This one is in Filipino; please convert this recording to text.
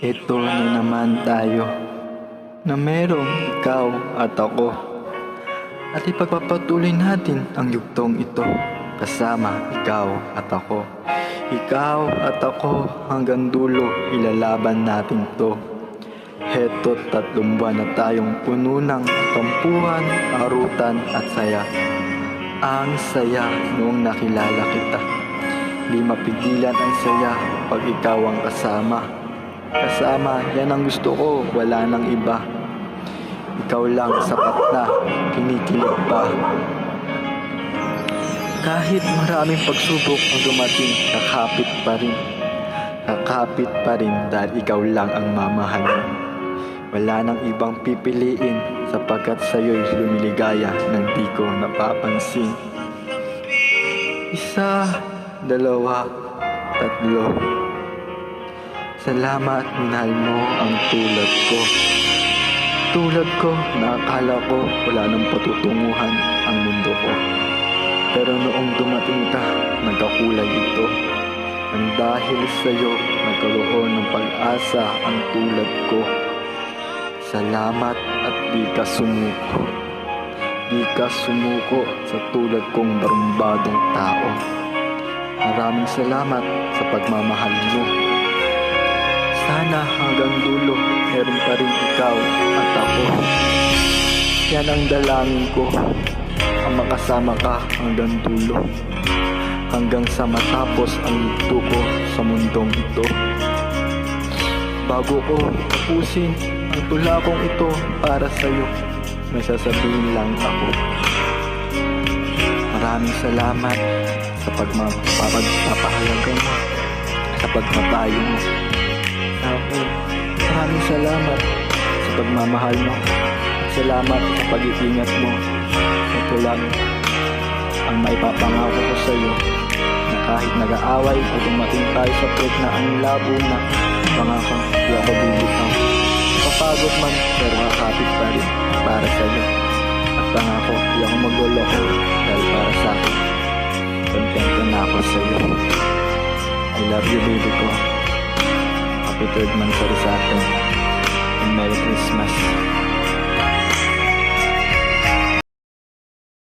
Ito na naman tayo, na merong ikaw at ako. At ipagpapatuloy natin ang yugtong ito, kasama ikaw at ako. Ikaw at ako hanggang dulo, ilalaban natin to. Heto't 3 buwan na tayong puno ng tampuhan, arutan at saya. Ang saya noong nakilala kita. Di mapigilan ang saya pag ikaw ang kasama. Kasama, yan ang gusto ko, wala nang iba. Ikaw lang sapat na, kinikilig pa. Kahit maraming pagsubok ang dumating, kakapit pa rin. Kakapit pa rin dahil ikaw lang ang mamahalin. Wala nang ibang pipiliin sapagkat sa'yo'y lumiligaya nang di ko napapansin. 1, 2, 3. Salamat, minahal mo ang tulad ko. Tulad ko, nakakala ko wala nang patutunguhan ang mundo ko. Pero noong dumating ka, nagkakulay ito. Ang dahil sa'yo, nagkaroon ng pag-asa ang tulad ko. Salamat at di ka sumuko. Di ka sumuko sa tulad kong barumbadong tao. Maraming salamat sa pagmamahal mo. Sana hanggang dulo, meron pa rin ikaw at ako. Yan ang dalangin ko, ang makasama ka hanggang dulo. Hanggang sa matapos ang yugto ko sa mundong ito. Bago ko tapusin ang tula kong ito para sa'yo, may sasabihin lang ako. Maraming salamat sa pagpapahalaga mo, sa pagpapayo mo. Ako, maraming salamat sa pagmamahal mo. Salamat sa pag-iingat mo. Ito lang ang maipapangako ko sa iyo, na kahit nag-aaway o dumating tayo sa point na ang labo na, pangako, di ako bibitaw. Kapagod man, pero kakapit pa rin para sa iyo. At pangako, di ako magloloko dahil para sa akin. Kontento na ako sa iyo. I love you, baby ko. Happy 3rd month sa atin. And Merry Christmas.